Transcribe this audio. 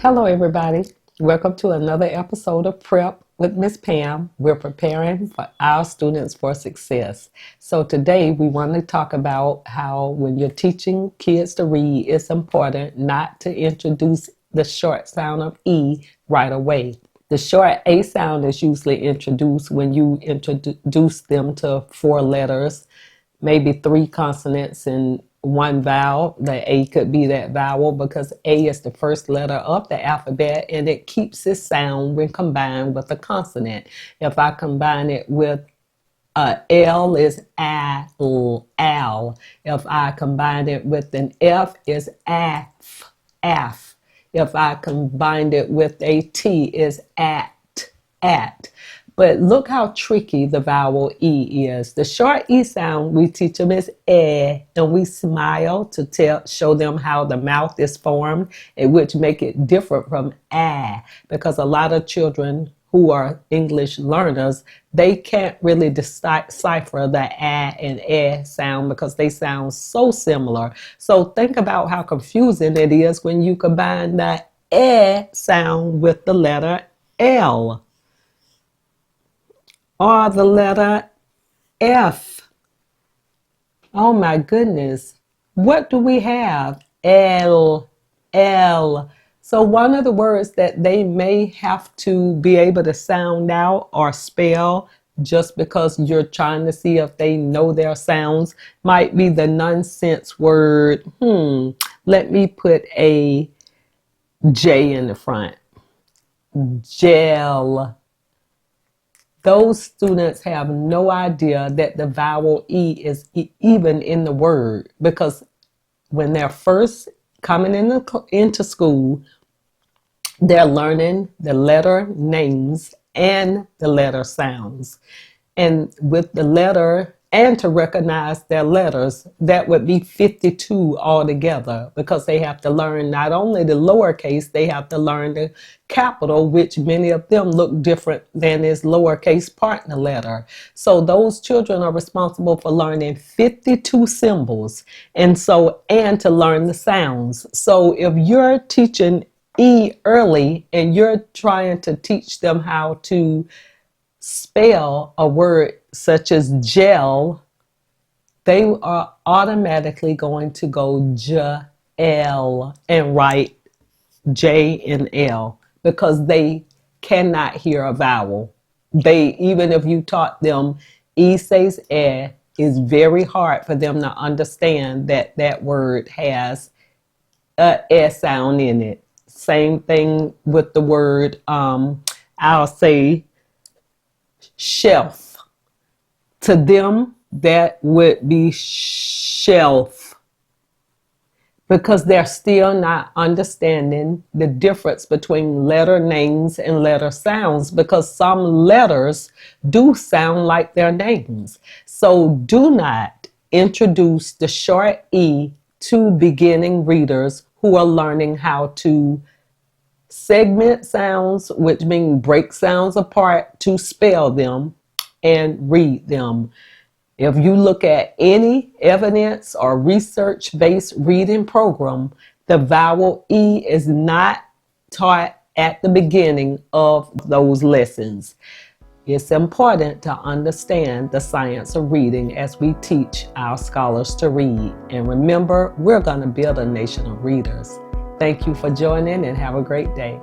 Hello, everybody. Welcome to another episode of Prep with Miss Pam. We're preparing for our students for success. So today we want to talk about how when you're teaching kids to read, it's important not to introduce the short sound of E right away. The short A sound is usually introduced when you introduce them to 4 letters, maybe 3 consonants and 1 vowel. The A could be that vowel because A is the first letter of the alphabet and it keeps its sound when combined with a consonant. If I combine it with L is al, al. If I combine it with an F is af, af. If I combined it with a T is at, at. But look how tricky the vowel E is. The short E sound, we teach them is eh, and we smile to show them how the mouth is formed, which make it different from ah, because a lot of children who are English learners, they can't really decipher the ah and eh sound because they sound so similar. So think about how confusing it is when you combine the eh sound with the letter L. Or the letter F. Oh my goodness. What do we have? L, L. So one of the words that they may have to be able to sound out or spell just because you're trying to see if they know their sounds might be the nonsense word. Let me put a J in the front. Gel. Those students have no idea that the vowel E is even in the word, because when they're first coming into school, they're learning the letter names and the letter sounds. And with the letter, and to recognize their letters, that would be 52 altogether, because they have to learn not only the lowercase, they have to learn the capital, which many of them look different than its lowercase partner letter. So those children are responsible for learning 52 symbols, and to learn the sounds. So if you're teaching E early and you're trying to teach them how to spell a word such as gel, they are automatically going to go J-L and write J and L because they cannot hear a vowel. Even if you taught them E says eh, it's very hard for them to understand that that word has a S sound in it. Same thing with the word, I'll say shelf. To them, that would be shelf, because they're still not understanding the difference between letter names and letter sounds, because some letters do sound like their names. So do not introduce the short E to beginning readers who are learning how to segment sounds, which mean break sounds apart to spell them and read them. If you look at any evidence or research-based reading program, the vowel E is not taught at the beginning of those lessons. It's important to understand the science of reading as we teach our scholars to read. And remember, we're going to build a nation of readers. Thank you for joining and have a great day.